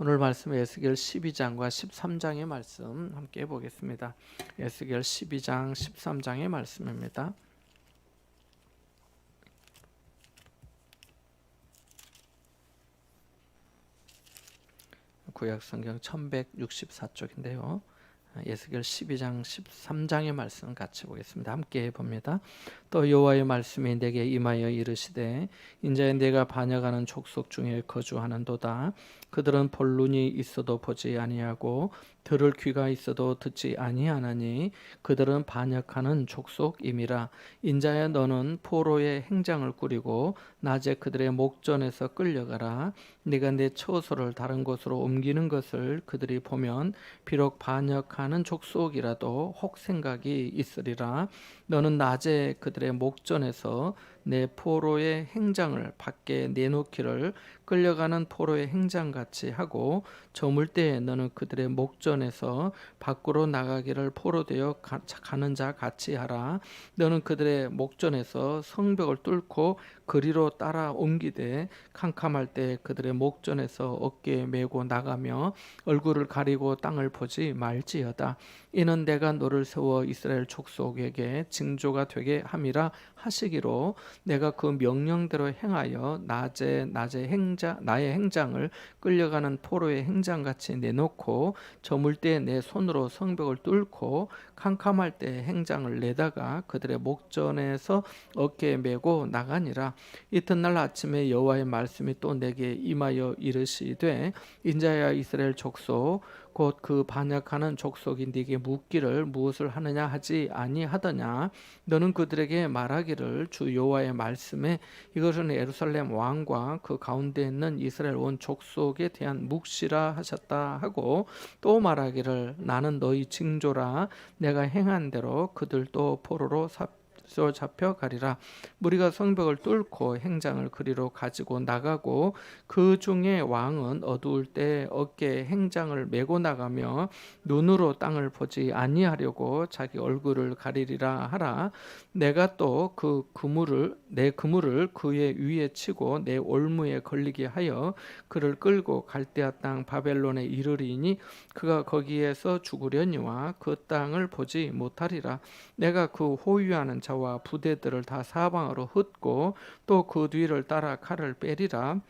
오늘 말씀 에스겔 12장과 13장의 말씀 함께 보겠습니다. 에스겔 12장 13장의 말씀입니다. 구약성경 1164쪽인데요. 에스겔 12장 13장의 말씀 같이 보겠습니다. 함께 봅니다. 또 여호와의 말씀이 내게 임하여 이르시되 인자야 내가 반역하는 족속 중에 거주하는도다. 그들은 볼 눈이 있어도 보지 아니하고 들을 귀가 있어도 듣지 아니하나니 그들은 반역하는 족속임이라. 인자야 너는 포로의 행장을 꾸리고 낮에 그들의 목전에서 끌려가라. 네가 내 처소를 다른 곳으로 옮기는 것을 그들이 보면 비록 반역하는 족속이라도 혹 생각이 있으리라. 너는 낮에 그들의 목전에서 내 포로의 행장을 밖에 내놓기를 끌려가는 포로의 행장같이 하고 저물 때에 너는 그들의 목전에서 밖으로 나가기를 포로되어 가는 자 같이 하라. 너는 그들의 목전에서 성벽을 뚫고 그리로 따라 옮기되 캄캄할 때 그들의 목전에서 어깨에 메고 나가며 얼굴을 가리고 땅을 보지 말지어다. 이는 내가 너를 세워 이스라엘 족속에게 징조가 되게 함이라 하시기로 내가 그 명령대로 행하여 나의 행장을 끌려가는 포로의 행장같이 내놓고 저물 때 내 손으로 성벽을 뚫고 캄캄할 때 행장을 내다가 그들의 목전에서 어깨에 메고 나가니라. 이튿날 아침에 여호와의 말씀이 또 내게 임하여 이르시되 인자야 이스라엘 족속 곧 그 반역하는 족속이 네게 묻기를 무엇을 하느냐 하지 아니하더냐. 너는 그들에게 말하기를 주 여호와의 말씀에 이것은 예루살렘 왕과 그 가운데 있는 이스라엘 온 족속에 대한 묵시라 하셨다 하고 또 말하기를 나는 너희 징조라. 내가 행한 대로 그들도 포로로 잡혀가리라. 무리가 성벽을 뚫고 행장을 그리로 가지고 나가고 그 중에 왕은 어두울 때 어깨에 행장을 메고 나가며 눈으로 땅을 보지 아니하려고 자기 얼굴을 가리리라 하라. 내가 또 내 그물을 그의 위에 치고 내 올무에 걸리게 하여 그를 끌고 갈대아 땅 바벨론에 이르리니 그가 거기에서 죽으려니와 그 땅을 보지 못하리라. 내가 그 호위하는 자와 부대들을 다 사방으로 흩고 또 그 뒤를 따라 칼을 빼리라.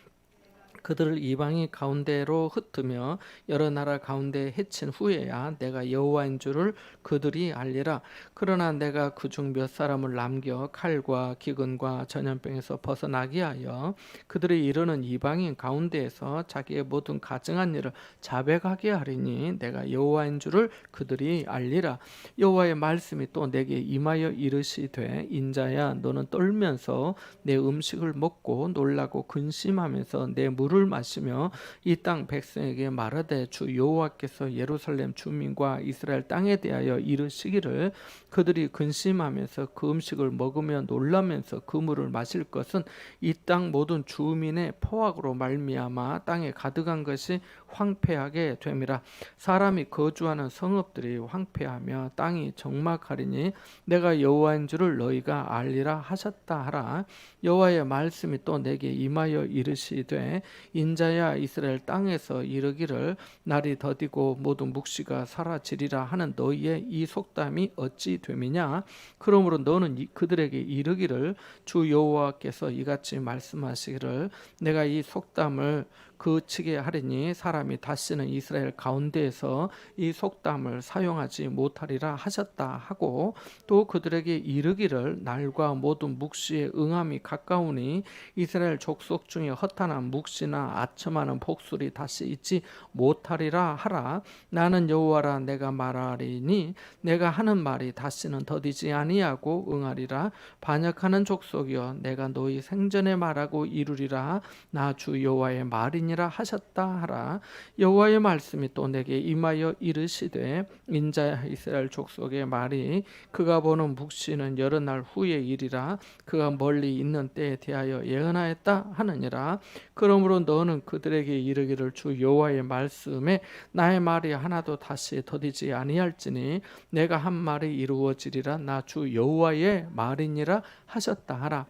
그들을 이방이 가운데로 흩으며 여러 나라 가운데 해친 후에야 내가 여호와인 줄을 그들이 알리라. 그러나 내가 그중 몇 사람을 남겨 칼과 기근과 전염병에서 벗어나게 하여 그들이 이르는 이방인 가운데에서 자기의 모든 가증한 일을 자백하게 하리니 내가 여호와인 줄을 그들이 알리라. 여호와의 말씀이 또 내게 임하여 이르시되 인자야 너는 떨면서 내 음식을 먹고 놀라고 근심하면서 내 물을 마시며 이 땅 백성에게 말하되 주 여호와께서 예루살렘 주민과 이스라엘 땅에 대하여 이르시기를 그들이 근심하면서 그 음식을 먹으며 놀라면서 그 물을 마실 것은 이 땅 모든 주민의 포악으로 말미암아 땅에 가득한 것이 황폐하게 됨이라. 사람이 거주하는 성읍들이 황폐하며 땅이 적막하리니 내가 여호와인 줄을 너희가 알리라 하셨다 하라. 여호와의 말씀이 또 내게 임하여 이르시되 인자야 이스라엘 땅에서 이르기를 날이 더디고 모든 묵시가 사라지리라 하는 너희의 이 속담이 어찌 됨이냐. 그러므로 너는 그들에게 이르기를 주 여호와께서 이같이 말씀하시기를 내가 이 속담을 그치게 하리니 사람이 다시는 이스라엘 가운데에서 이 속담을 사용하지 못하리라 하셨다 하고 또 그들에게 이르기를 날과 모든 묵시의 응함이 가까우니 이스라엘 족속 중에 허탄한 묵시나 아첨하는 복술이 다시 있지 못하리라 하라. 나는 여호와라. 내가 말하리니 내가 하는 말이 다시는 더디지 아니하고 응하리라. 반역하는 족속이여 내가 너희 생전에 말하고 이루리라. 나 주 여호와의 말이니라 하셨다 하라. 여호와의 말씀이 또 내게 임하여 이르시되 인자야 이스라엘 족속의 말이 그가 보는 묵시는 여러 날 후의 일이라. 그가 멀리 있는 때에 대하여 예언하였다 하느니라. 그러므로 너는 그들에게 이르기를 주 여호와의 말씀에 나의 말이 하나도 다시 더디지 아니할지니 내가 한 말이 이루어지리라. 나 주 여호와의 말이니라 하셨다 하라.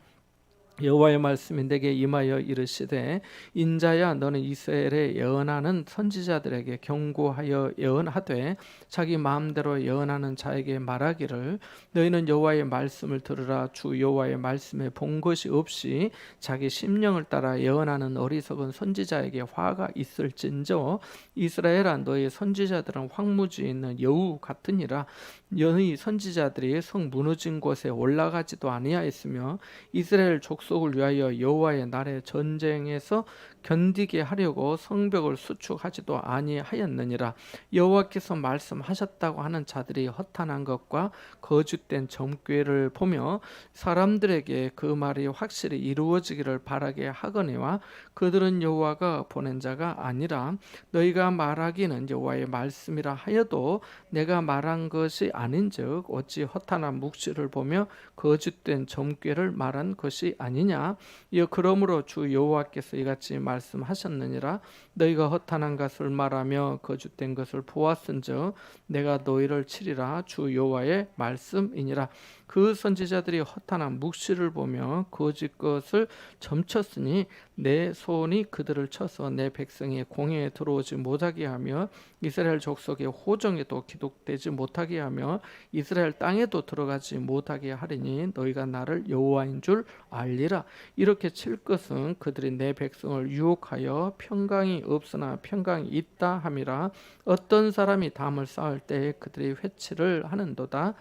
여호와의 말씀이 내게 임하여 이르시되 인자야 너는 이스라엘에 예언하는 선지자들에게 경고하여 예언하되 자기 마음대로 예언하는 자에게 말하기를 너희는 여호와의 말씀을 들으라. 주 여호와의 말씀에 본 것이 없이 자기 심령을 따라 예언하는 어리석은 선지자에게 화가 있을진저 이스라엘아 너희 선지자들은 황무지에 있는 여우 같으니라. 너희 선지자들이 성 무너진 곳에 올라가지도 아니하였으며 이스라엘 족속을 위하여 여호와의 날에 전쟁에서 견디게 하려고 성벽을 수축하지도 아니하였느니라. 여호와께서 말씀하셨다고 하는 자들이 허탄한 것과 거짓된 점괘를 보며 사람들에게 그 말이 확실히 이루어지기를 바라게 하거니와 그들은 여호와가 보낸 자가 아니라 너희가 말하기는 여호와의 말씀이라 하여도 내가 말한 것이 아닌즉 어찌 허탄한 묵시를 보며 거짓된 점괘를 말한 것이 아니냐. 이어 그러므로 주 여호와께서 이같이 말씀하셨느니라. 너희가 허탄한 것을 말하며 거짓된 것을 보았은즉 내가 너희를 치리라. 주 여호와의 말씀이니라. 그 선지자들이 허탄한 묵시를 보며 거짓 것을 점쳤으니 내 손이 그들을 쳐서 내 백성의 공회에 들어오지 못하게 하며 이스라엘 족속의 호정에도 기록되지 못하게 하며 이스라엘 땅에도 들어가지 못하게 하리니 너희가 나를 여호와인 줄 알리라. 이렇게 칠 것은 그들이 내 백성을 유혹하여 평강이 없으나 평강이 있다 함이라. 어떤 사람이 담을 쌓을 때에 그들이 회치를 하는도다.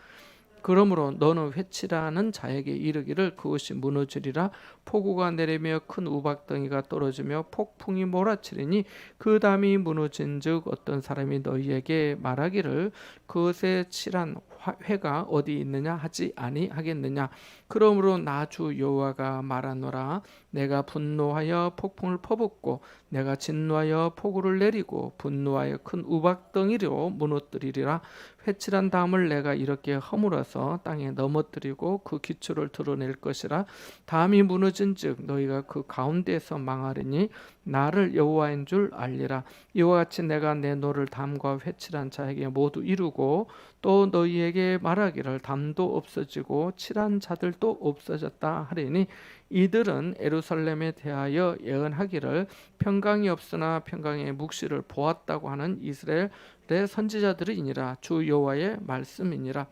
그러므로 너는 회치라는 자에게 이르기를 그것이 무너지리라. 폭우가 내리며 큰 우박덩이가 떨어지며 폭풍이 몰아치리니 그 담이 무너진즉 어떤 사람이 너희에게 말하기를 그것에 칠한 회가 어디 있느냐 하지 아니하겠느냐. 그러므로 나 주 여호와가 말하노라. 내가 분노하여 폭풍을 퍼붓고 내가 진노하여 폭우를 내리고 분노하여 큰 우박덩이로 무너뜨리리라. 회칠한 담을 내가 이렇게 허물어서 땅에 넘어뜨리고 그 기초를 드러낼 것이라. 담이 무너진즉 너희가 그 가운데에서 망하리니 나를 여호와인 줄 알리라. 이와 같이 내가 내 노를 담과 회칠한 자에게 모두 이루고 또 너희에게 말하기를 담도 없어지고 칠한 자들도 없어졌다 하리니 이들은 예루살렘에 대하여 예언하기를 평강이 없으나 평강의 묵시를 보았다고 하는 이스라엘의 선지자들이니라. 주 여호와의 말씀이니라.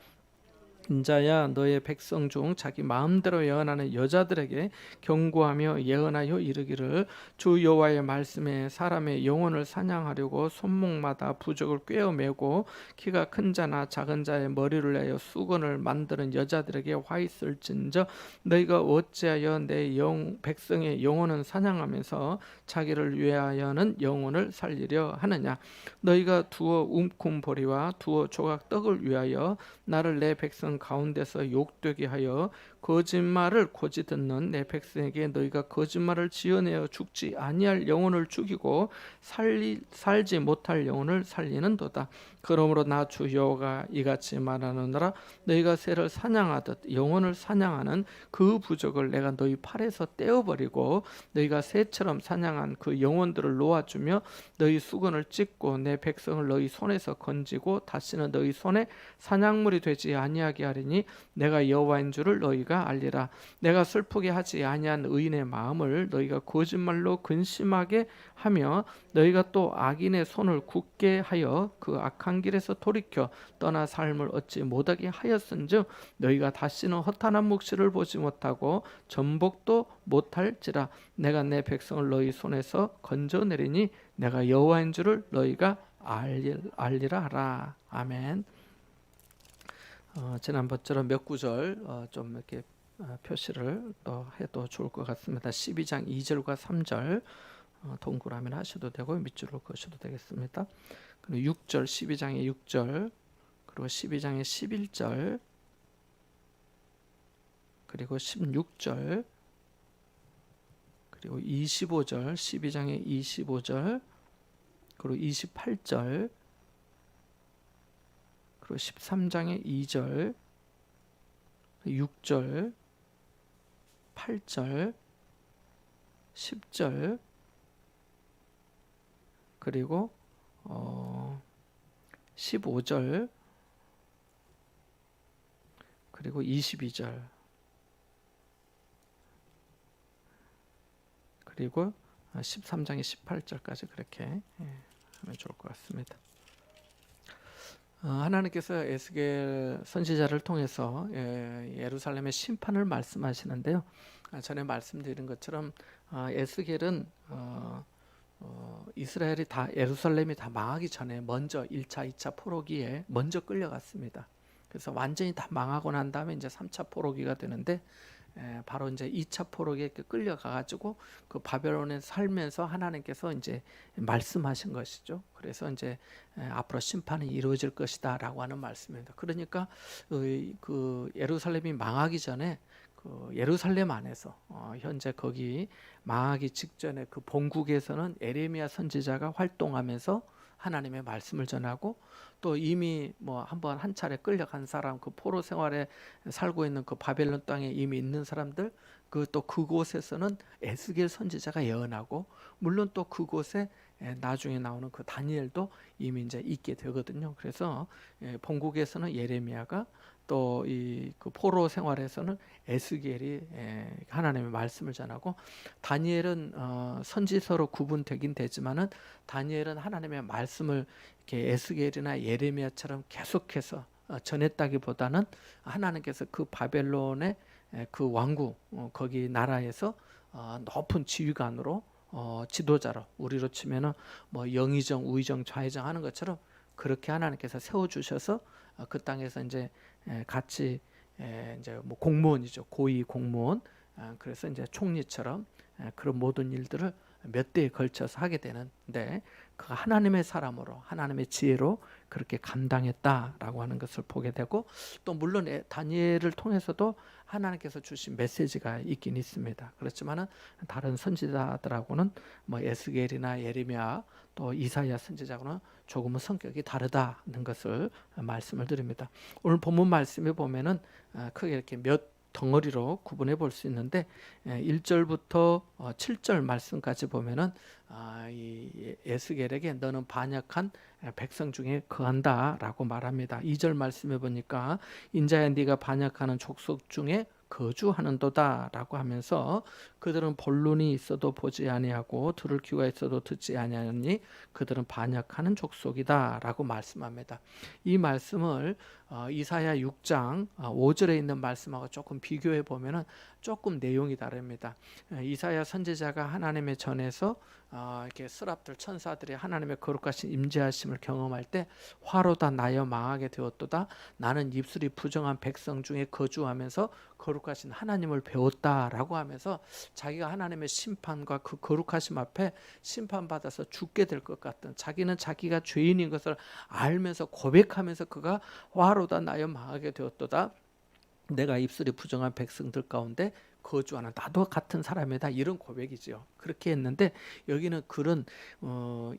인자야 너의 백성 중 자기 마음대로 예언하는 여자들에게 경고하며 예언하여 이르기를 주 여호와의 말씀에 사람의 영혼을 사냥하려고 손목마다 부적을 꿰어매고 키가 큰 자나 작은 자의 머리를 내어 수건을 만드는 여자들에게 화 있을진저 너희가 어찌하여 내 백성의 영혼은 사냥하면서 자기를 위하여는 영혼을 살리려 하느냐. 너희가 두어 움큼보리와 두어 조각 떡을 위하여 나를 내 백성 가운데서 욕되게 하여 거짓말을 고지 듣는 내 백성에게 너희가 거짓말을 지어내어 죽지 아니할 영혼을 죽이고 살지 못할 영혼을 살리는도다. 그러므로 나 주 여호와가 이같이 말하노라. 너희가 새를 사냥하듯 영혼을 사냥하는 그 부적을 내가 너희 팔에서 떼어버리고 너희가 새처럼 사냥한 그 영혼들을 놓아주며 너희 수건을 찢고 내 백성을 너희 손에서 건지고 다시는 너희 손에 사냥물이 되지 아니하게 하리니 내가 여호와인 줄을 너희가 알리라. 내가 슬프게 하지 아니한 의인의 마음을 너희가 거짓말로 근심하게 하며 너희가 또 악인의 손을 굳게 하여 그 악한 길에서 돌이켜 떠나 삶을 얻지 못하게 하였은즉 너희가 다시는 허탄한 묵시를 보지 못하고 전복도 못할지라. 내가 내 백성을 너희 손에서 건져내리니 내가 여호와인 줄을 너희가 알리라 하라. 아멘. 지난번처럼 몇 구절 좀 이렇게 표시를 또 해도 좋을 것 같습니다. 12장 2절과 3절 동그라미를 하셔도 되고 밑줄을 그으셔도 되겠습니다. 그리고 6절 12장의 6절 그리고 12장의 11절 그리고 16절 그리고 25절 12장의 25절 그리고 28절 그리고 13장의 2절 6절 8절 10절 그리고 15절 그리고 22절 그리고 13장의 18절까지 그렇게 하면 좋을 것 같습니다. 하나님께서 에스겔 선지자를 통해서 예루살렘의 심판을 말씀하시는데요. 전에 말씀드린 것처럼 에스겔은 이스라엘이 다 예루살렘이 다 망하기 전에 먼저 1차, 2차 포로기에 먼저 끌려갔습니다. 그래서 완전히 다 망하고 난 다음에 이제 3차 포로기가 되는데 바로 이제 2차 포로기에 끌려가 가지고 그 바벨론에 살면서 하나님께서 이제 말씀하신 것이죠. 그래서 이제 앞으로 심판이 이루어질 것이다라고 하는 말씀입니다. 그러니까 그 예루살렘이 망하기 전에 그 예루살렘 안에서 현재 거기 망하기 직전에 그 본국에서는 에레미야 선지자가 활동하면서 하나님의 말씀을 전하고 또 이미 뭐 한번 한 차례 끌려간 사람 그 포로 생활에 살고 있는 그 바벨론 땅에 이미 있는 사람들 그 또 그곳에서는 에스겔 선지자가 예언하고 물론 또 그곳에 나중에 나오는 그 다니엘도 이미 이제 있게 되거든요. 그래서 본국에서는 예레미야가 또 이 그 포로 생활에서는 에스겔이 하나님의 말씀을 전하고 다니엘은 선지서로 구분되긴 되지만은 다니엘은 하나님의 말씀을 이렇게 에스겔이나 예레미야처럼 계속해서 전했다기보다는 하나님께서 그 바벨론의 그 왕국 거기 나라에서 높은 지휘관으로 지도자로 우리로 치면은 뭐 영의정, 우의정, 좌의정 하는 것처럼 그렇게 하나님께서 세워 주셔서 그 땅에서 이제 같이 이제 뭐 공무원이죠. 고위 공무원. 그래서 이제 총리처럼 그런 모든 일들을 몇 대에 걸쳐서 하게 되는데 그 하나님의 사람으로 하나님의 지혜로 그렇게 감당했다라고 하는 것을 보게 되고 또 물론 다니엘을 통해서도 하나님께서 주신 메시지가 있긴 있습니다. 그렇지만은 다른 선지자들하고는 뭐 에스겔이나 예레미야 또 이사야 선지자하고는 조금은 성격이 다르다는 것을 말씀을 드립니다. 오늘 본문 말씀에 보면은 크게 이렇게 몇 덩어리로 구분해 볼 수 있는데 1절부터 7절 말씀까지 보면은 이 에스겔에게 너는 반역한 백성 중에 거한다라고 말합니다. 2절 말씀해 보니까 인자야 네가 반역하는 족속 중에 거주하는도다라고 하면서 그들은 본론이 있어도 보지 아니하고 들을 귀가 있어도 듣지 아니하니 그들은 반역하는 족속이다라고 말씀합니다. 이 말씀을 이사야 6장 5절에 있는 말씀하고 조금 비교해 보면은 조금 내용이 다릅니다. 이사야 선지자가 하나님의 전에서 이렇게 스랍들 천사들이 하나님의 거룩하신 임재하심을 경험할 때 화로다 나여 망하게 되었도다 나는 입술이 부정한 백성 중에 거주하면서 거룩하신 하나님을 배웠다라고 하면서 자기가 하나님의 심판과 그 거룩하심 앞에 심판받아서 죽게 될 것 같은 자기는 자기가 죄인인 것을 알면서 고백하면서 그가 화로다 나여 망하게 되었도다 내가 입술이 부정한 백성들 가운데 거주하는 나도 같은 사람이다 이런 고백이죠. 그렇게 했는데 여기는 그런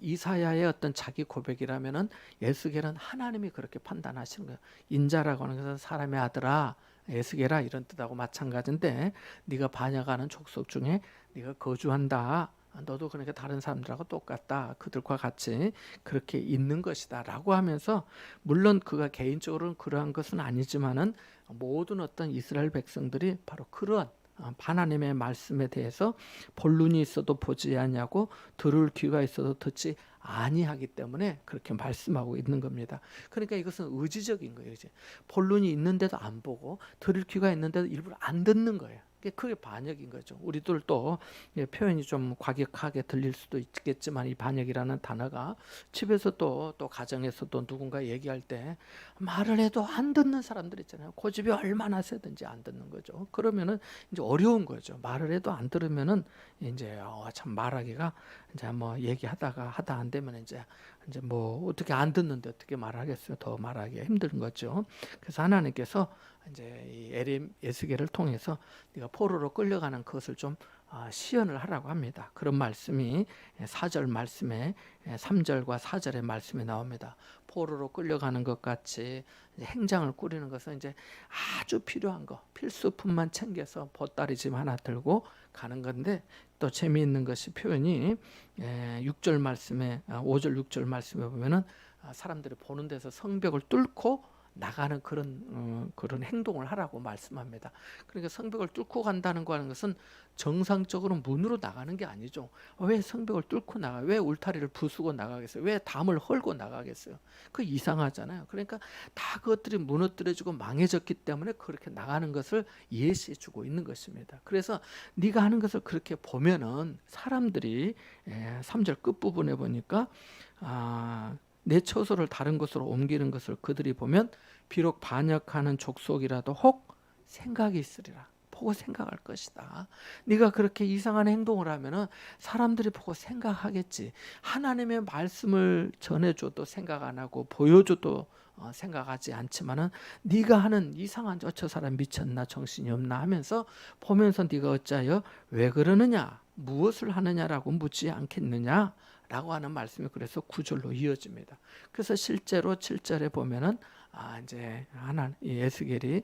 이사야의 어떤 자기 고백이라면은 에스겔은 하나님이 그렇게 판단하시는 거예요. 인자라고 하는 것은 사람의 아들아 에스겔아 이런 뜻하고 마찬가지인데 네가 반역하는 족속 중에 네가 거주한다. 너도 그러니까 다른 사람들하고 똑같다. 그들과 같이 그렇게 있는 것이다 라고 하면서 물론 그가 개인적으로는 그러한 것은 아니지만은 모든 어떤 이스라엘 백성들이 바로 그러한 하나님의 말씀에 대해서 본론이 있어도 보지 아니하고 들을 귀가 있어도 듣지 아니하기 때문에 그렇게 말씀하고 있는 겁니다. 그러니까 이것은 의지적인 거예요. 이제 본론이 있는데도 안 보고 들을 귀가 있는데도 일부러 안 듣는 거예요. 그게 반역인 거죠. 우리들도 표현이 좀 과격하게 들릴 수도 있겠지만 이 반역이라는 단어가 집에서도 또 가정에서도 누군가 얘기할 때 말을 해도 안 듣는 사람들 있잖아요. 고집이 얼마나 세든지 안 듣는 거죠. 그러면은 이제 어려운 거죠. 말을 해도 안 들으면은 이제 참 말하기가 이제 뭐 얘기하다가 하다 안 되면 이제 뭐 어떻게 안 듣는데 어떻게 말하겠어요. 더 말하기가 힘든 거죠. 그래서 하나님께서 이제 이 에스겔을 통해서 네가 포로로 끌려가는 것을 좀 시연을 하라고 합니다. 그런 말씀이 4절 말씀에 3절과 4절의 말씀에 나옵니다. 포로로 끌려가는 것 같이 행장을 꾸리는 것은 이제 아주 필요한 거, 필수품만 챙겨서 보따리짐 하나 들고 가는 건데 또 재미있는 것이 표현이 6절 말씀에 5절 6절 말씀에 보면은 사람들이 보는 데서 성벽을 뚫고 나가는 그런 행동을 하라고 말씀합니다. 그러니까 성벽을 뚫고 간다는 거 하는 것은 정상적으로 문으로 나가는 게 아니죠. 왜 성벽을 뚫고 나가? 왜 울타리를 부수고 나가겠어요? 왜 담을 헐고 나가겠어요? 그 이상하잖아요. 그러니까 다 그것들이 무너뜨려지고 망해졌기 때문에 그렇게 나가는 것을 예시해 주고 있는 것입니다. 그래서 네가 하는 것을 그렇게 보면은 사람들이 3절 끝부분에 보니까 내 처소를 다른 곳으로 옮기는 것을 그들이 보면 비록 반역하는 족속이라도 혹 생각이 있으리라. 보고 생각할 것이다. 네가 그렇게 이상한 행동을 하면은 사람들이 보고 생각하겠지. 하나님의 말씀을 전해줘도 생각 안 하고 보여줘도 생각하지 않지만은 네가 하는 이상한 저 사람 미쳤나 정신이 없나 하면서 보면서 네가 어찌하여 왜 그러느냐 무엇을 하느냐라고 묻지 않겠느냐 라고 하는 말씀이 그래서 9절로 이어집니다. 그래서 실제로 7절에 보면은 이제 에스겔이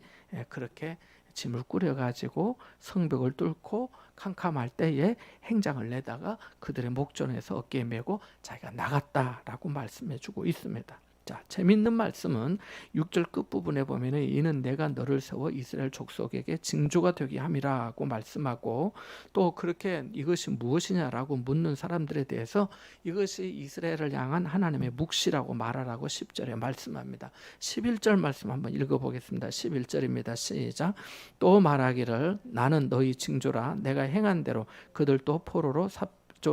그렇게 짐을 꾸려가지고 성벽을 뚫고 캄캄할 때에 행장을 내다가 그들의 목전에서 어깨에 메고 자기가 나갔다라고 말씀해주고 있습니다. 자, 재밌는 말씀은 6절 끝부분에 보면은 이는 내가 너를 세워 이스라엘 족속에게 징조가 되게 함이라고 말씀하고 또 그렇게 이것이 무엇이냐라고 묻는 사람들에 대해서 이것이 이스라엘을 향한 하나님의 묵시라고 말하라고 10절에 말씀합니다. 11절 말씀 한번 읽어보겠습니다. 11절입니다. 시작. 또 말하기를 나는 너희 징조라 내가 행한 대로 그들도 포로로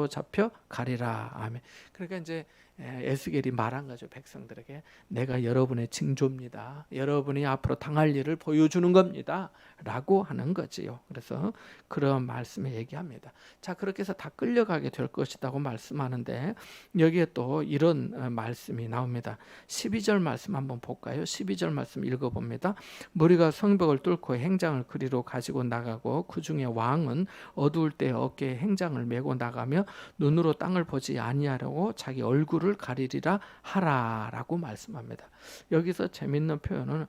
잡혀 가리라. 아멘. 그러니까 이제 에스겔이 말한 거죠. 백성들에게 내가 여러분의 징조입니다. 여러분이 앞으로 당할 일을 보여주는 겁니다. 라고 하는 거지요. 그래서 그런 말씀을 얘기합니다. 자, 그렇게 해서 다 끌려가게 될 것이라고 말씀하는데 여기에 또 이런 말씀이 나옵니다. 12절 말씀 한번 볼까요? 12절 말씀 읽어봅니다. 무리가 성벽을 뚫고 행장을 그리로 가지고 나가고 그 중에 왕은 어두울 때 어깨에 행장을 메고 나가며 눈으로 땅을 보지 아니하려고 자기 얼굴을 가리리라 하라라고 말씀합니다. 여기서 재밌는 표현은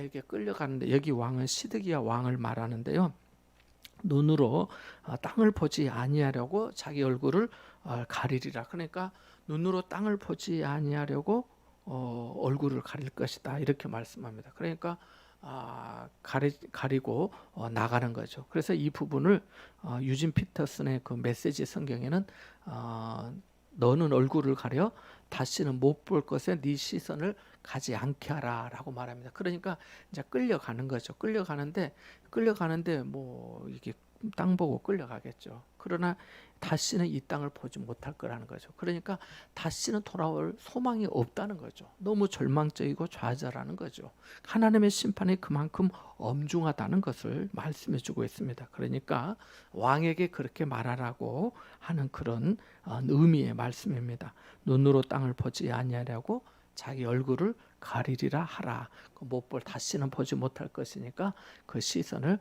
이렇게 끌려가는데 여기 왕은 시드기야 왕을 말하는데요. 눈으로 땅을 보지 아니하려고 자기 얼굴을 가리리라. 그러니까 눈으로 땅을 보지 아니하려고 얼굴을 가릴 것이다. 이렇게 말씀합니다. 그러니까 가리고 나가는 거죠. 그래서 이 부분을 유진 피터슨의 그 메시지 성경에는 너는 얼굴을 가려 다시는 못 볼 것에 네 시선을 가지 않게 하라라고 말합니다. 그러니까 이제 끌려가는 거죠. 끌려가는데 뭐 이게 땅 보고 끌려가겠죠. 그러나 다시는 이 땅을 보지 못할 거라는 거죠. 그러니까 다시는 돌아올 소망이 없다는 거죠. 너무 절망적이고 좌절하는 거죠. 하나님의 심판이 그만큼 엄중하다는 것을 말씀해 주고 있습니다. 그러니까 왕에게 그렇게 말하라고 하는 그런 의미의 말씀입니다. 눈으로 땅을 보지 아니하려고 자기 얼굴을 가리리라 하라. 다시는 보지 못할 것이니까 그 시선을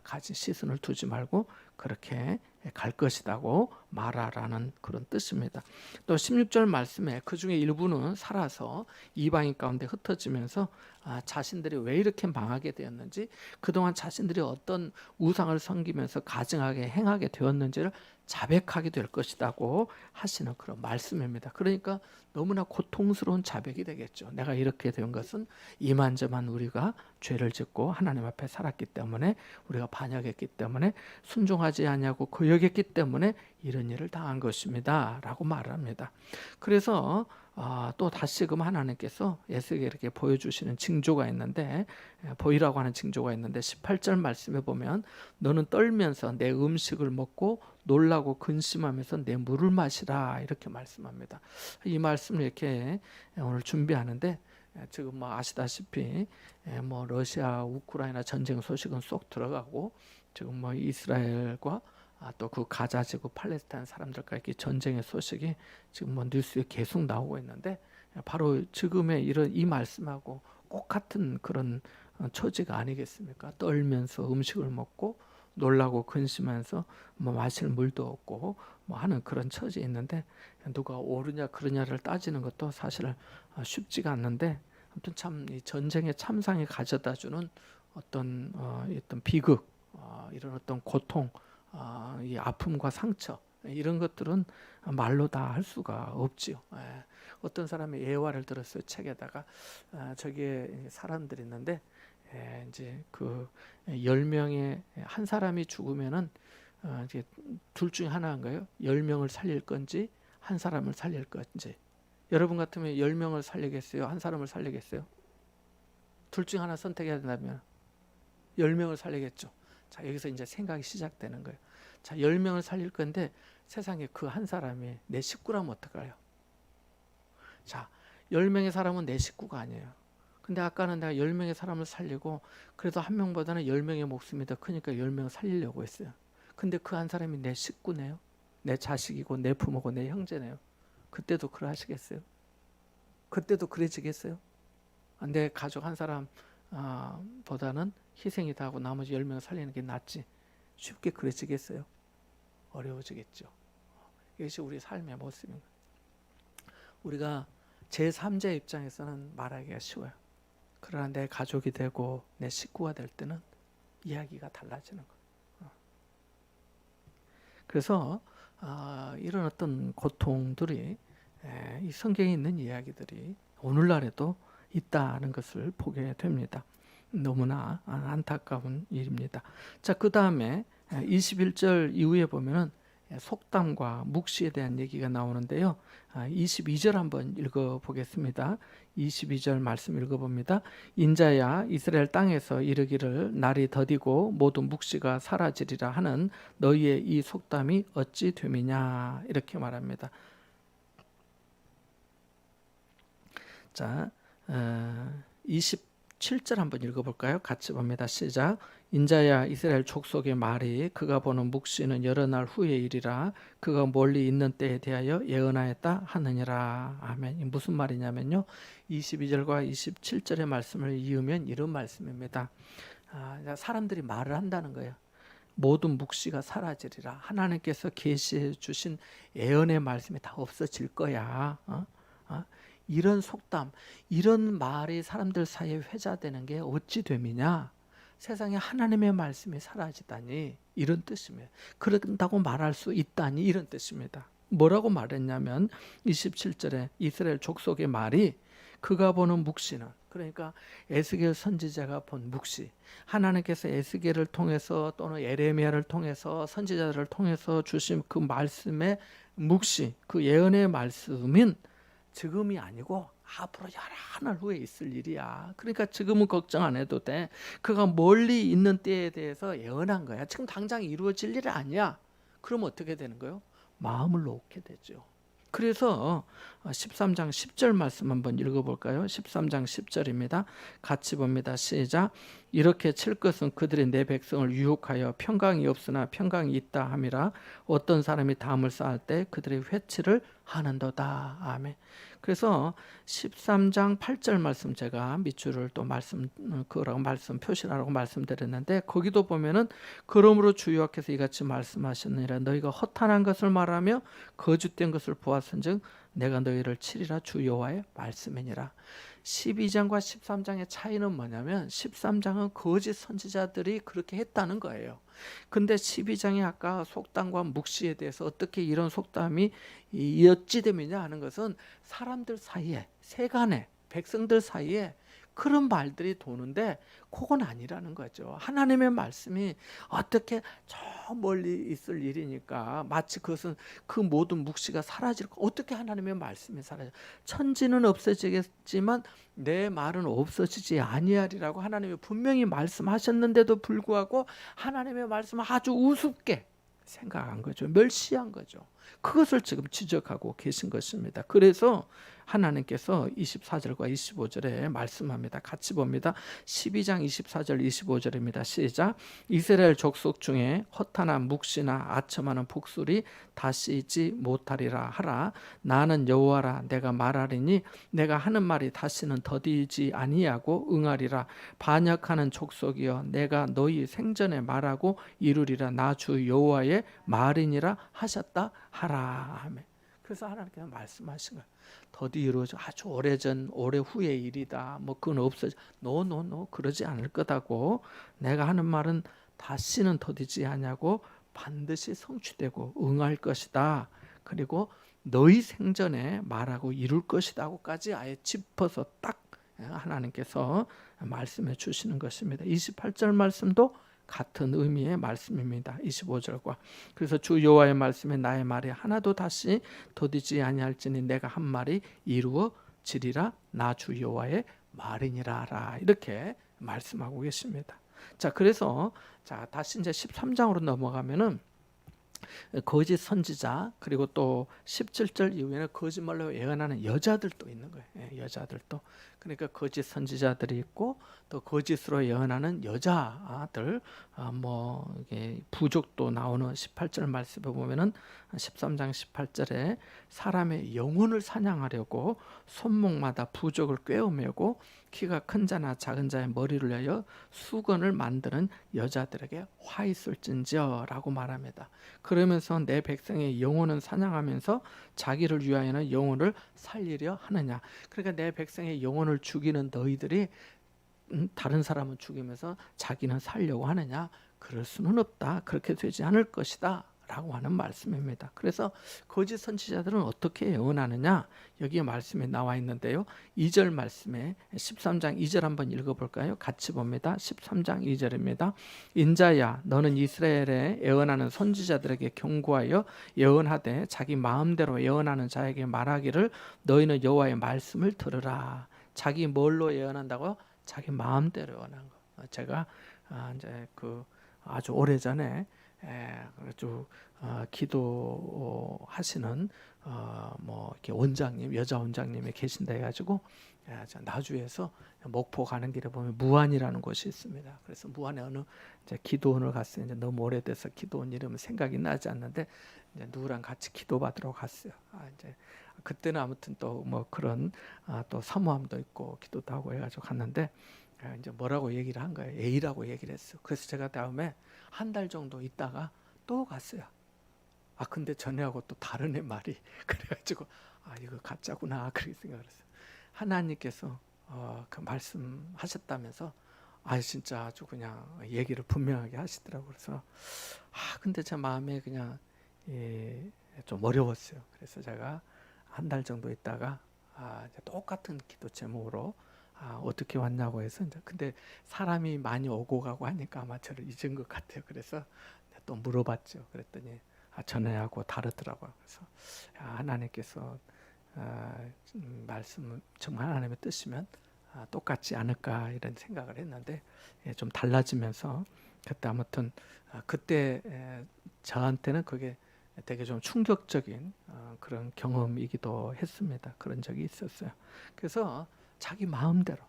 가진 시선을 두지 말고 그렇게 갈 것이라고 말하라는 그런 뜻입니다. 또 16절 말씀에 그 중에 일부는 살아서 이방인 가운데 흩어지면서 자신들이 왜 이렇게 망하게 되었는지 그동안 자신들이 어떤 우상을 섬기면서 가증하게 행하게 되었는지를 자백하게 될 것이라고 하시는 그런 말씀입니다. 그러니까 너무나 고통스러운 자백이 되겠죠. 내가 이렇게 된 것은 이만저만 우리가 죄를 짓고 하나님 앞에 살았기 때문에 우리가 반역했기 때문에 순종하지 아니하고 거역했기 때문에 이런 일을 당한 것입니다. 라고 말을 합니다. 그래서 또 다시금 하나님께서 에스겔에게 보여주시는 징조가 있는데 보이라고 하는 징조가 있는데 18절 말씀에 보면 너는 떨면서 내 음식을 먹고 놀라고 근심하면서 내 물을 마시라 이렇게 말씀합니다. 이 말씀을 이렇게 오늘 준비하는데 지금 뭐 아시다시피 뭐 러시아 우크라이나 전쟁 소식은 쏙 들어가고 지금 뭐 이스라엘과 또 그 가자 지구 팔레스타인 사람들과 이렇게 전쟁의 소식이 지금 뭐 뉴스에 계속 나오고 있는데 바로 지금의 이런 이 말씀하고 똑같은 그런 처지가 아니겠습니까? 떨면서 음식을 먹고 놀라고 근심하면서 뭐 마실 물도 없고 뭐 하는 그런 처지에 있는데 누가 옳으냐 그러냐를 따지는 것도 사실 쉽지가 않는데 아무튼 참 이 전쟁의 참상이 가져다주는 어떤 비극 이런 어떤 고통 이 아픔과 상처 이런 것들은 말로 다 할 수가 없지요. 어떤 사람이 예화를 들었어요. 책에다가 저기에 사람들이 있는데 이제 그 10명의 한 사람이 죽으면은 이제 둘 중에 하나인가요? 10명을 살릴 건지 한 사람을 살릴 건지. 여러분 같으면 10명을 살리겠어요? 한 사람을 살리겠어요? 둘 중 하나 선택해야 된다면 10명을 살리겠죠. 자, 여기서 이제 생각이 시작되는 거예요. 자, 10명을 살릴 건데 세상에 그 한 사람이 내 식구라면 어떡해요? 자, 10명의 사람은 내 식구가 아니에요. 근데 아까는 내가 10명의 사람을 살리고 그래도 한 명보다는 10명의 목숨이 더 크니까 10명을 살리려고 했어요. 근데 그 한 사람이 내 식구네요. 내 자식이고 내 부모고 내 형제네요. 그때도 그러하시겠어요? 그때도 그래지겠어요? 내 가족 한 사람 보다는 희생이 다 하고 나머지 10명 살리는 게 낫지. 쉽게 그래지겠어요? 어려워지겠죠. 이것이 우리 삶의 모습입니다. 우리가 제3자 입장에서는 말하기가 쉬워요. 그러나 내 가족이 되고 내 식구가 될 때는 이야기가 달라지는 거예요. 그래서 이런 어떤 고통들이 이 성경에 있는 이야기들이 오늘날에도 있다는 것을 보게 됩니다. 너무나 안타까운 일입니다. 자, 그 다음에 21절 이후에 보면은 속담과 묵시에 대한 얘기가 나오는데요. 22절 한번 읽어보겠습니다. 22절 말씀 읽어봅니다. 인자야 이스라엘 땅에서 이르기를 날이 더디고 모든 묵시가 사라지리라 하는 너희의 이 속담이 어찌 됨이냐 이렇게 말합니다. 자, 27절 한번 읽어볼까요? 같이 봅니다. 시작. 인자야 이스라엘 족속의 말이 그가 보는 묵시는 여러 날 후의 일이라 그가 멀리 있는 때에 대하여 예언하였다 하느니라. 아멘. 무슨 말이냐면요. 22절과 27절의 말씀을 이으면 이런 말씀입니다. 사람들이 말을 한다는 거예요. 모든 묵시가 사라지리라. 하나님께서 계시해 주신 예언의 말씀이 다 없어질 거야. 이런 속담, 이런 말이 사람들 사이에 회자되는 게 어찌 됨이냐? 세상에 하나님의 말씀이 사라지다니 이런 뜻입니다. 그런다고 말할 수 있다니 이런 뜻입니다. 뭐라고 말했냐면 27절에 이스라엘 족속의 말이 그가 보는 묵시는, 그러니까 에스겔 선지자가 본 묵시, 하나님께서 에스겔을 통해서 또는 예레미야를 통해서 선지자들을 통해서 주신 그 말씀의 묵시, 그 예언의 말씀은 지금이 아니고 앞으로 여러 날 후에 있을 일이야. 그러니까 지금은 걱정 안 해도 돼. 그가 멀리 있는 때에 대해서 예언한 거야. 지금 당장 이루어질 일이 아니야. 그럼 어떻게 되는 거예요? 마음을 놓게 되죠. 그래서 13장 10절 말씀 한번 읽어볼까요? 13장 10절입니다. 같이 봅니다. 시작. 이렇게 칠 것은 그들이 내 백성을 유혹하여 평강이 없으나 평강이 있다 함이라. 어떤 사람이 담을 쌓을 때 그들의 회치를 하는도다. 아멘. 그래서 13장 8절 말씀 제가 밑줄을 또 그라고 말씀 표시라고 말씀드렸는데 거기도 보면은 그러므로 주 여호와께서 이같이 말씀하셨느니라 너희가 허탄한 것을 말하며 거짓된 것을 보았은즉 내가 너희를 치리라 주 여호와의 말씀이니라. 12장과 13장의 차이는 뭐냐면 13장은 거짓 선지자들이 그렇게 했다는 거예요. 근데 12장이 아까 속담과 묵시에 대해서 어떻게 이런 속담이 어찌됨이냐 하는 것은 사람들 사이에, 세간에, 백성들 사이에 그런 말들이 도는데 그건 아니라는 거죠. 하나님의 말씀이 어떻게 저 멀리 있을 일이니까 마치 그것은 그 모든 묵시가 사라질 거 어떻게 하나님의 말씀이 사라져? 천지는 없어지겠지만 내 말은 없어지지 아니하리라고 하나님이 분명히 말씀하셨는데도 불구하고 하나님의 말씀을 아주 우습게 생각한 거죠. 멸시한 거죠. 그것을 지금 지적하고 계신 것입니다. 그래서 하나님께서 24절과 25절에 말씀합니다. 같이 봅니다. 12장 24절 25절입니다. 시작. 이스라엘 족속 중에 허탄한 묵시나 아첨하는 복술이 다시 있지 못하리라 하라. 나는 여호와라. 내가 말하리니 내가 하는 말이 다시는 더디지 아니하고 응하리라. 반역하는 족속이여 내가 너희 생전에 말하고 이루리라. 나 주 여호와의 말이니라 하셨다 하라. 아멘. 그래서 하나님께서 말씀하신 거예요. 더디 이루어져 아주 오래전 오래 후의 일이다. 뭐 그건 없어져. 노 그러지 않을 거다고. 내가 하는 말은 다시는 더디지 않냐고 반드시 성취되고 응할 것이다. 그리고 너희 생전에 말하고 이룰 것이다 하고까지 아예 짚어서 딱 하나님께서 말씀해 주시는 것입니다. 28절 말씀도 같은 의미의 말씀입니다. 25절과 그래서 주 여호와의 말씀에 나의 말이 하나도 다시 더디지 아니할지니 내가 한 말이 이루어지리라 나 주 여호와의 말이니라 이렇게 말씀하고 계십니다. 자, 그래서 자 다시 이제 13장으로 넘어가면은 거짓 선지자 그리고 또 17절 이후에는 거짓말로 예언하는 여자들도 있는 거예요. 여자들도. 그러니까 거짓 선지자들이 있고 또 거짓으로 예언하는 여자들 뭐 이게 부족도 나오는 18절 말씀에 보면은 13장 18절에 사람의 영혼을 사냥하려고 손목마다 부족을 꿰어매고 키가 큰 자나 작은 자의 머리를 내어 수건을 만드는 여자들에게 화 있을진저라고 말합니다. 그러면서 내 백성의 영혼은 사냥하면서 자기를 위하여는 영혼을 살리려 하느냐. 그러니까 내 백성의 영혼을 죽이는 너희들이 다른 사람은 죽이면서 자기는 살려고 하느냐. 그럴 수는 없다. 그렇게 되지 않을 것이다. 라고 하는 말씀입니다. 그래서 거짓 선지자들은 어떻게 예언하느냐? 여기에 말씀에 나와 있는데요. 2절 말씀에 13장 2절 한번 읽어볼까요? 같이 봅니다. 13장 2절입니다. 인자야 너는 이스라엘에 예언하는 선지자들에게 경고하여 예언하되 자기 마음대로 예언하는 자에게 말하기를 너희는 여호와의 말씀을 들으라. 자기 뭘로 예언한다고요? 자기 마음대로 예언한 거. 제가 이제 그 아주 오래전에 아주 기도하시는 뭐 이렇게 원장님, 여자 원장님이 계신다 해가지고 나주에서 목포 가는 길에 보면 무안이라는 곳이 있습니다. 그래서 무안에 어느 이제 기도원을 갔어요. 이제 너무 오래돼서 기도원 이름은 생각이 나지 않는데 이제 누구랑 같이 기도받으러 갔어요. 이제 그때는 아무튼 또 뭐 그런 또 사모함도 있고 기도도 하고 해가지고 갔는데 이제 뭐라고 얘기를 한 거예요. A라고 얘기를 했어요. 그래서 제가 다음에 한 달 정도 있다가 또 갔어요. 근데 전에하고 또 다른 애 말이 그래가지고 이거 가짜구나 그렇게 생각을 했어요. 하나님께서 그 말씀하셨다면서 진짜 아주 그냥 얘기를 분명하게 하시더라고요. 그래서 근데 제 마음에 그냥 좀 어려웠어요. 그래서 제가 한 달 정도 있다가 똑같은 기도 제목으로 어떻게 왔냐고 해서 이제 근데 사람이 많이 오고 가고 하니까 아마 저를 잊은 것 같아요. 그래서 또 물어봤죠. 그랬더니 전에하고 다르더라고요. 그래서 하나님께서 말씀 정말 하나님의 뜻이면 똑같지 않을까 이런 생각을 했는데 좀 달라지면서 그때 아무튼 그때 저한테는 그게 되게 좀 충격적인 그런 경험이기도 했습니다. 그런 적이 있었어요. 그래서 자기 마음대로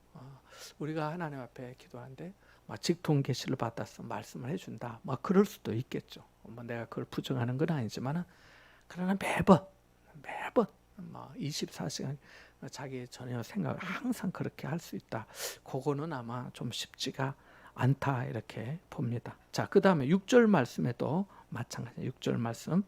우리가 하나님 앞에 기도하는데 직통 계시를 받았어 말씀을 해준다. 그럴 수도 있겠죠. 내가 그걸 부정하는 건 아니지만은 그러나 매번 24시간 자기 전혀 생각을 항상 그렇게 할 수 있다. 그거는 아마 좀 쉽지가 않다 이렇게 봅니다. 자, 그 다음에 6절 말씀에도 마찬가지 6절 말씀.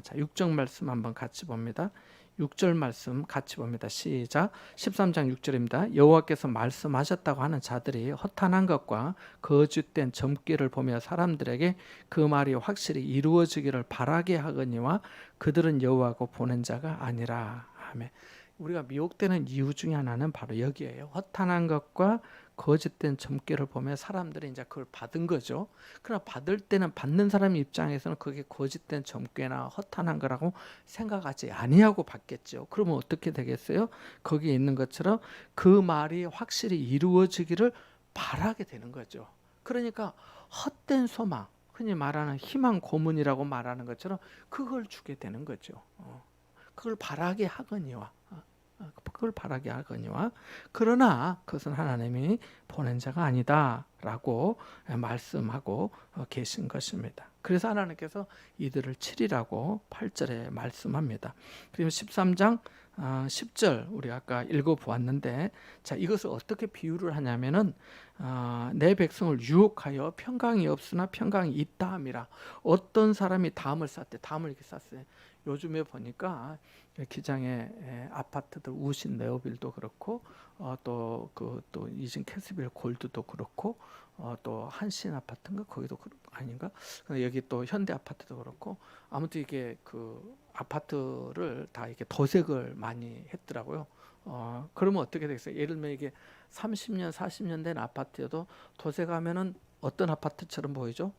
자, 6절 말씀 한번 같이 봅니다. 6절 말씀 같이 봅니다. 시작. 13장 6절입니다. 여호와께서 말씀하셨다고 하는 자들이 허탄한 것과 거짓된 점괘를 보며 사람들에게 그 말이 확실히 이루어지기를 바라게 하거니와 그들은 여호와가 보낸 자가 아니라. 아멘. 우리가 미혹되는 이유 중에 하나는 바로 여기에요. 허탄한 것과 거짓된 점괘를 보면 사람들이 이제 그걸 받은 거죠. 그러나 받을 때는 받는 사람 입장에서는 그게 거짓된 점괘나 허탄한 거라고 생각하지 아니하고 받겠죠. 그러면 어떻게 되겠어요? 거기에 있는 것처럼 그 말이 확실히 이루어지기를 바라게 되는 거죠. 그러니까 헛된 소망, 흔히 말하는 희망 고문이라고 말하는 것처럼 그걸 주게 되는 거죠. 그걸 바라게 하거니와. 그걸 바라게 하거니와 그러나 그것은 하나님이 보낸 자가 아니다라고 말씀하고 계신 것입니다. 그래서 하나님께서 이들을 치리라고 8절에 말씀합니다. 그리고 13장 10절 우리 아까 읽어보았는데, 자, 이것을 어떻게 비유를 하냐면은 내 백성을 유혹하여 평강이 없으나 평강이 있다 함이라. 어떤 사람이 담을 쌌대. 담을 이렇게 쌌어요. 요즘에 보니까 기장의 아파트들 우신 네오빌도 그렇고 또 이진 캐스빌 골드도 그렇고 또 한신 아파트인가 거기도 아닌가, 여기 또 현대 아파트도 그렇고, 아무튼 이게 그 아파트를 다 이렇게 도색을 많이 했더라고요. 그러면 어떻게 되겠어요? 예를 들면 이게 30년 40년 된 아파트여도 도색하면은 어떤 아파트처럼 보이죠?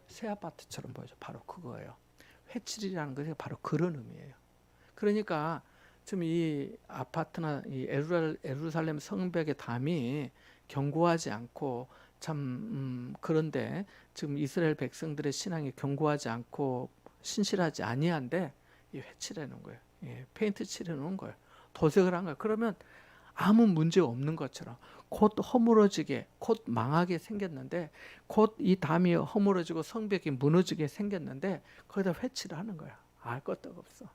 새 아파트처럼 보이죠. 바로 그거예요. 회칠이라는 것이 바로 그런 의미예요. 그러니까 지금 이 아파트나 이 에루살렘 성벽의 담이 견고하지 않고 참 그런데 지금 이스라엘 백성들의 신앙이 견고하지 않고 신실하지 아니한데 이 회칠해 놓은 거예요. 예, 페인트 칠해 놓은 거예요. 도색을 한 거예요. 그러면 아무 문제 없는 것처럼 곧 허물어지게 곧 망하게 생겼는데, 곧 이 담이 허물어지고 성벽이 무너지게 생겼는데 거기다 회칠을 하는 거야. 알 것도 없어.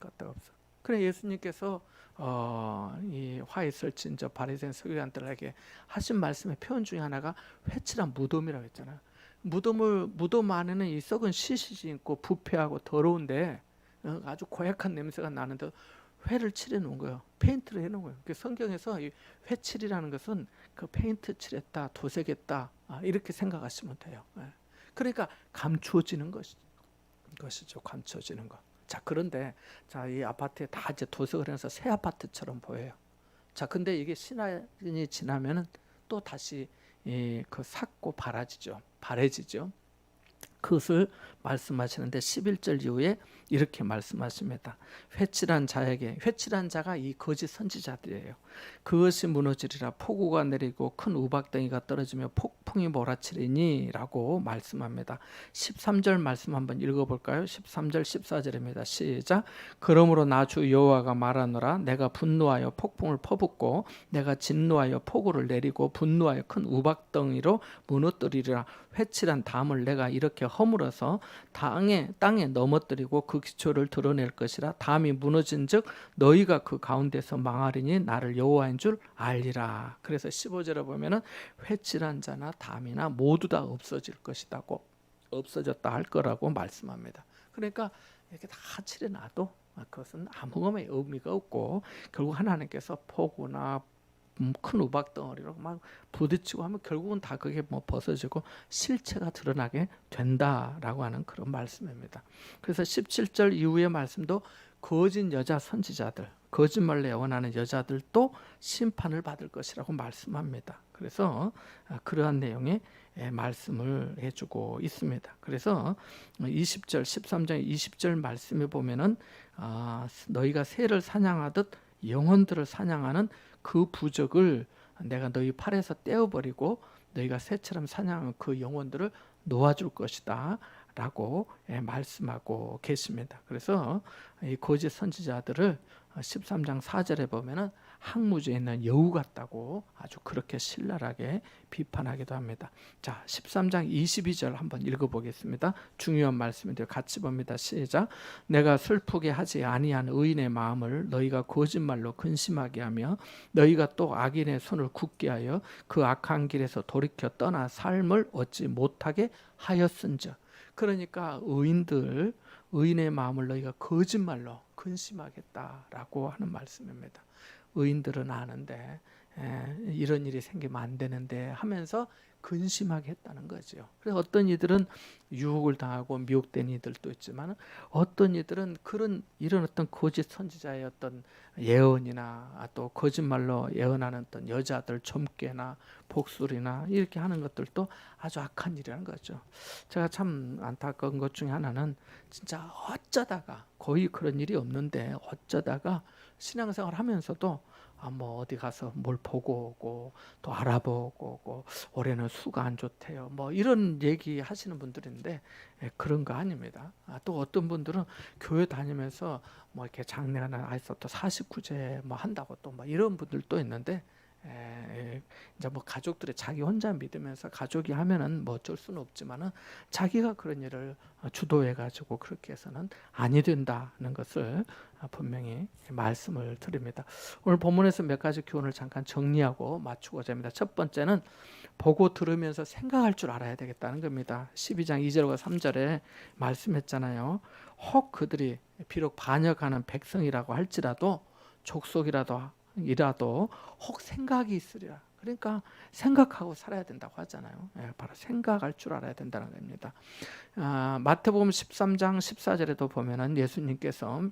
껐다 없어. 그래 예수님께서 이 화 있을 진저 바리새인 서기관들에게 하신 말씀의 표현 중에 하나가 회칠한 무덤이라고 했잖아요. 무덤 안에는 이 썩은 시신이 있고 부패하고 더러운데 아주 고약한 냄새가 나는데 회를 칠해 놓은 거예요. 페인트를 해 놓은 거예요. 그 성경에서 이 회칠이라는 것은 그 페인트 칠했다, 도색했다, 이렇게 생각하시면 돼요. 그러니까 감추어지는 것이죠. 감추어지는 것. 자, 그런데 자, 이 아파트에 다 이제 도색을 해서 새 아파트처럼 보여요. 자, 근데 이게 시간이 지나면은 또 다시 그 삭고 바래지죠. 그것을 말씀하시는데 11절 이후에 이렇게 말씀하십니다. 회칠한 자가 이 거짓 선지자들이에요. 그것이 무너지리라. 폭우가 내리고 큰 우박덩이가 떨어지며 폭풍이 몰아치리니 라고 말씀합니다. 13절 말씀 한번 읽어볼까요? 13절 14절입니다. 시작. 그러므로 나 주 여호와가 말하노라. 내가 분노하여 폭풍을 퍼붓고 내가 진노하여 폭우를 내리고 분노하여 큰 우박덩이로 무너뜨리리라. 회칠한 담을 내가 이렇게 허물어서 땅에 넘어뜨리고 그 기초를 드러낼 것이라. 담이 무너진즉 너희가 그 가운데서 망하리니 나를 여호와인 줄 알리라. 그래서 15절에 보면은 회칠한 자나 담이나 모두 다 없어질 것이다고, 없어졌다 할 거라고 말씀합니다. 그러니까 이렇게 다 칠해놔도 그것은 아무 의미가 없고 결국 하나님께서 폭우나 큰 우박 덩어리로 막 부딪히고 하면 결국은 다 그게 벗어지고 실체가 드러나게 된다라고 하는 그런 말씀입니다. 그래서 17절 이후의 말씀도 거짓 여자 선지자들, 거짓말로 예언하는 여자들도 심판을 받을 것이라고 말씀합니다. 그래서 그러한 내용의 말씀을 해주고 있습니다. 그래서 20절, 13장 20절 말씀에 보면은 너희가 새를 사냥하듯 영혼들을 사냥하는 그 부적을 내가 너희 팔에서 떼어버리고 너희가 새처럼 사냥하는 그 영혼들을 놓아줄 것이다 라고 말씀하고 계십니다. 그래서 이 거짓 선지자들을 13장 4절에 보면은 항무주에 있는 여우 같다고 아주 그렇게 신랄하게 비판하기도 합니다. 자, 13장 22절 한번 읽어보겠습니다. 중요한 말씀인데요. 같이 봅니다. 시작. 내가 슬프게 하지 아니한 의인의 마음을 너희가 거짓말로 근심하게 하며 너희가 또 악인의 손을 굳게 하여 그 악한 길에서 돌이켜 떠나 삶을 얻지 못하게 하였은즉. 그러니까 의인의 마음을 너희가 거짓말로 근심하겠다라고 하는 말씀입니다. 의인들은 아는데 이런 일이 생기면 안 되는데 하면서 근심하게 했다는 거죠. 그래서 어떤 이들은 유혹을 당하고 미혹된 이들도 있지만 어떤 이들은 이런 어떤 거짓 선지자의 어떤 예언이나 또 거짓말로 예언하는 어떤 여자들 점괘나 복술이나 이렇게 하는 것들도 아주 악한 일이라는 거죠. 제가 참 안타까운 것 중에 하나는 진짜 어쩌다가, 거의 그런 일이 없는데 어쩌다가 신앙생활 하면서도 뭐 어디 가서 뭘 보고 오고 또 알아보고 오고 올해는 수가 안 좋대요. 뭐 이런 얘기 하시는 분들인데 그런 거 아닙니다. 또 어떤 분들은 교회 다니면서 뭐 이렇게 장례나 해서 또 49제 뭐 한다고 또 뭐 이런 분들도 있는데 이제 뭐 가족들이 자기 혼자 믿으면서 가족이 하면은 뭐 어쩔 수는 없지만은 자기가 그런 일을 주도해 가지고 그렇게 해서는 아니 된다는 것을 분명히 말씀을 드립니다. 오늘 본문에서 몇 가지 교훈을 잠깐 정리하고 맞추고자 합니다. 첫 번째는 보고 들으면서 생각할 줄 알아야 되겠다는 겁니다. 12장 2절과 3절에 말씀했잖아요. 혹 그들이 비록 반역하는 백성이라고 할지라도 족속이라도 혹 생각이 있으리라. 그러니까 생각하고 살아야 된다고 하잖아요. 바로 생각할 줄 알아야 된다는 겁니다. 마태복음 13장 14절에도 보면은 예수님께서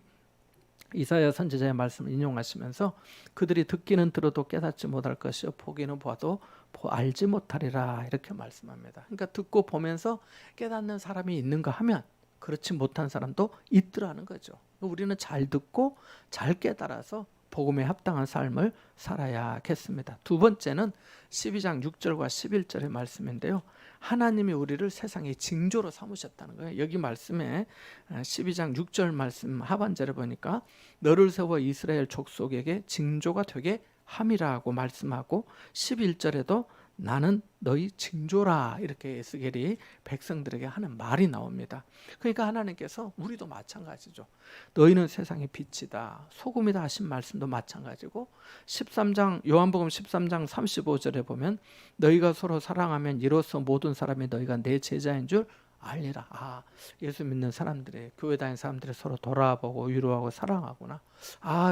이사야 선지자의 말씀을 인용하시면서 그들이 듣기는 들어도 깨닫지 못할 것이요 보기는 보아도 알지 못하리라 이렇게 말씀합니다. 그러니까 듣고 보면서 깨닫는 사람이 있는가 하면 그렇지 못한 사람도 있더라는 거죠. 우리는 잘 듣고 잘 깨달아서 복음에 합당한 삶을 살아야겠습니다. 두 번째는 12장 6절과 11절의 말씀인데요. 하나님이 우리를 세상의 징조로 삼으셨다는 거예요. 여기 말씀에 12장 6절 말씀 하반절에 보니까 너를 세워 이스라엘 족속에게 징조가 되게 함이라고 말씀하고 11절에도 나는 너희 징조라 이렇게 에스겔이 백성들에게 하는 말이 나옵니다. 그러니까 하나님께서 우리도 마찬가지죠. 너희는 세상의 빛이다 소금이다 하신 말씀도 마찬가지고 13장 요한복음 13장 35절에 보면 너희가 서로 사랑하면 이로써 모든 사람이 너희가 내 제자인 줄 알리라. 예수 믿는 사람들이 교회 다니는 사람들이 서로 돌아보고 위로하고 사랑하구나.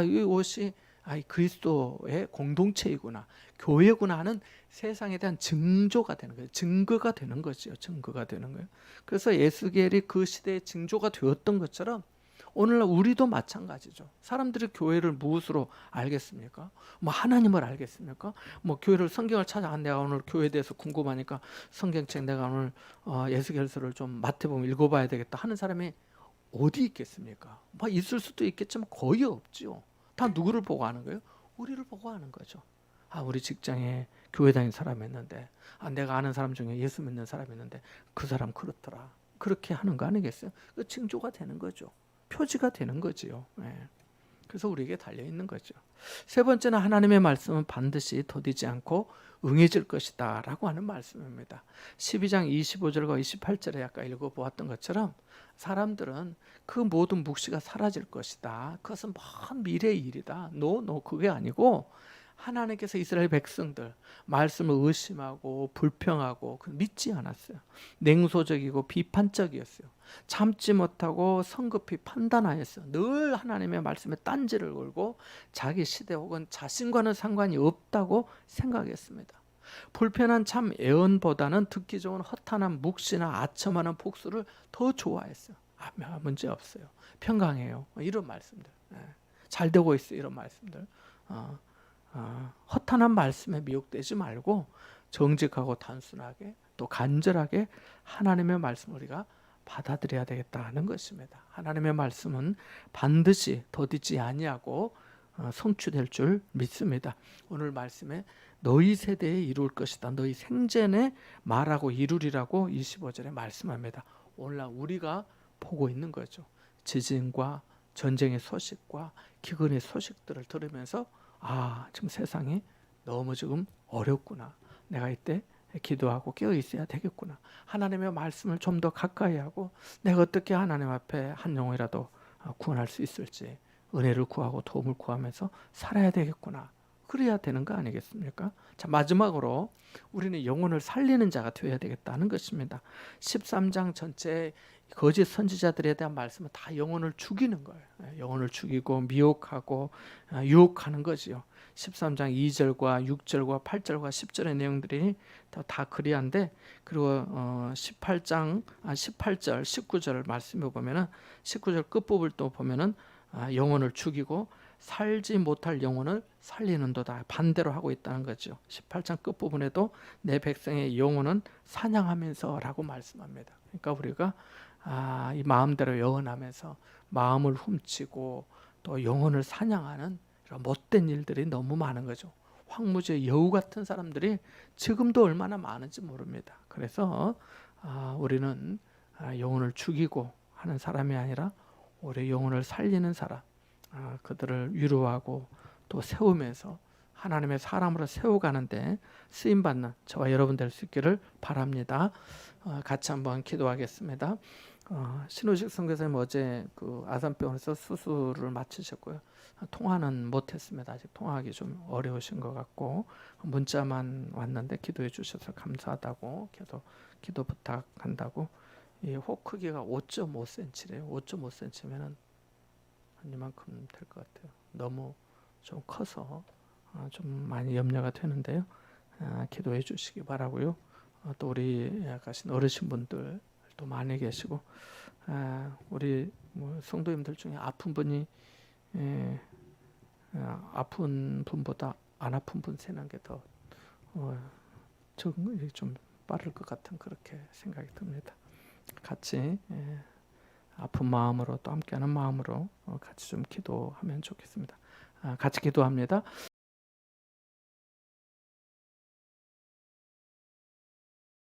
이것이 그리스도의 공동체이구나 교회구나 하는 세상에 대한 증조가 되는 거예요. 증거가 되는 거죠. 증거가 되는 거예요. 그래서 에스겔이 그 시대의 징조가 되었던 것처럼 오늘날 우리도 마찬가지죠. 사람들이 교회를 무엇으로 알겠습니까? 뭐 하나님을 알겠습니까? 뭐 교회를 성경을 찾아간 내가 오늘 교회에 대해서 궁금하니까 성경책 내가 오늘 에스겔서를 좀 마태복음 읽어봐야 되겠다 하는 사람이 어디 있겠습니까? 뭐 있을 수도 있겠지만 거의 없죠. 다 누구를 보고 하는 거예요? 우리를 보고 하는 거죠. 우리 직장에 교회 다니는 사람이 있는데 내가 아는 사람 중에 예수 믿는 사람이 있는데 그 사람 그렇더라. 그렇게 하는 거 아니겠어요? 그 징조가 되는 거죠. 표지가 되는 거지요. 그래서 우리에게 달려있는 거죠. 세 번째는 하나님의 말씀은 반드시 더디지 않고 응해질 것이다 라고 하는 말씀입니다. 12장 25절과 28절에 아까 읽어보았던 것처럼 사람들은 그 모든 묵시가 사라질 것이다. 그것은 먼 미래의 일이다. 그게 아니고 하나님께서 이스라엘 백성들 말씀을 의심하고 불평하고 믿지 않았어요. 냉소적이고 비판적이었어요. 참지 못하고 성급히 판단하였어요. 늘 하나님의 말씀에 딴지를 걸고 자기 시대 혹은 자신과는 상관이 없다고 생각했습니다. 불편한 참 예언보다는 듣기 좋은 허탄한 묵시나 아첨하는 복수를 더 좋아했어요. 문제 없어요. 평강해요. 이런 말씀들. 잘 되고 있어요. 이런 말씀들. 허탄한 말씀에 미혹되지 말고 정직하고 단순하게 또 간절하게 하나님의 말씀을 우리가 받아들여야 되겠다는 것입니다. 하나님의 말씀은 반드시 더디지 아니하고 성취될 줄 믿습니다. 오늘 말씀에 너희 세대에 이룰 것이다. 너희 생전에 말하고 이루리라고 25절에 말씀합니다. 오늘날 우리가 보고 있는 거죠. 지진과 전쟁의 소식과 기근의 소식들을 들으면서 지금 세상이 너무 지금 어렵구나. 내가 이때 기도하고 깨어 있어야 되겠구나. 하나님의 말씀을 좀 더 가까이 하고 내가 어떻게 하나님 앞에 한 영혼이라도 구원할 수 있을지 은혜를 구하고 도움을 구하면서 살아야 되겠구나. 그래야 되는 거 아니겠습니까? 자, 마지막으로 우리는 영혼을 살리는 자가 되어야 되겠다는 것입니다. 13장 전체 거짓 선지자들에 대한 말씀은 다 영혼을 죽이는 거예요. 영혼을 죽이고 미혹하고 유혹하는 거지요. 13장 2절과 6절과 8절과 10절의 내용들이 다 그리한데 그리고 18절, 19절 말씀을 보면은 19절 끝부분을 또 보면은 영혼을 죽이고 살지 못할 영혼을 살리는도다 반대로 하고 있다는 거죠. 18장 끝부분에도 내 백성의 영혼은 사냥하면서라고 말씀합니다. 그러니까 우리가 이 마음대로 영원하면서 마음을 훔치고 또 영혼을 사냥하는 이런 못된 일들이 너무 많은 거죠. 황무지의 여우 같은 사람들이 지금도 얼마나 많은지 모릅니다. 그래서 우리는 영혼을 죽이고 하는 사람이 아니라 우리 영혼을 살리는 사람, 그들을 위로하고 또 세우면서 하나님의 사람으로 세워가는데 쓰임받는 저와 여러분 될 수 있기를 바랍니다. 같이 한번 기도하겠습니다. 신우식 선교사님 어제 그 아산병원에서 수술을 마치셨고요. 통화는 못했습니다. 아직 통화하기 좀 어려우신 것 같고 문자만 왔는데 기도해 주셔서 감사하다고 기도 부탁한다고. 이 혹 크기가 5.5cm래요. 5.5cm면은 한 이만큼 될 것 같아요. 너무 좀 커서 좀 많이 염려가 되는데요. 기도해 주시기 바라고요. 또 우리 가신 어르신분들 또 많이 계시고 우리 뭐 성도님들 중에 아픈 분이 아픈 분보다 안 아픈 분 세는 게 더 적응이 좀 빠를 것 같은 그렇게 생각이 듭니다. 같이 아픈 마음으로 또 함께하는 마음으로 같이 좀 기도하면 좋겠습니다. 같이 기도합니다.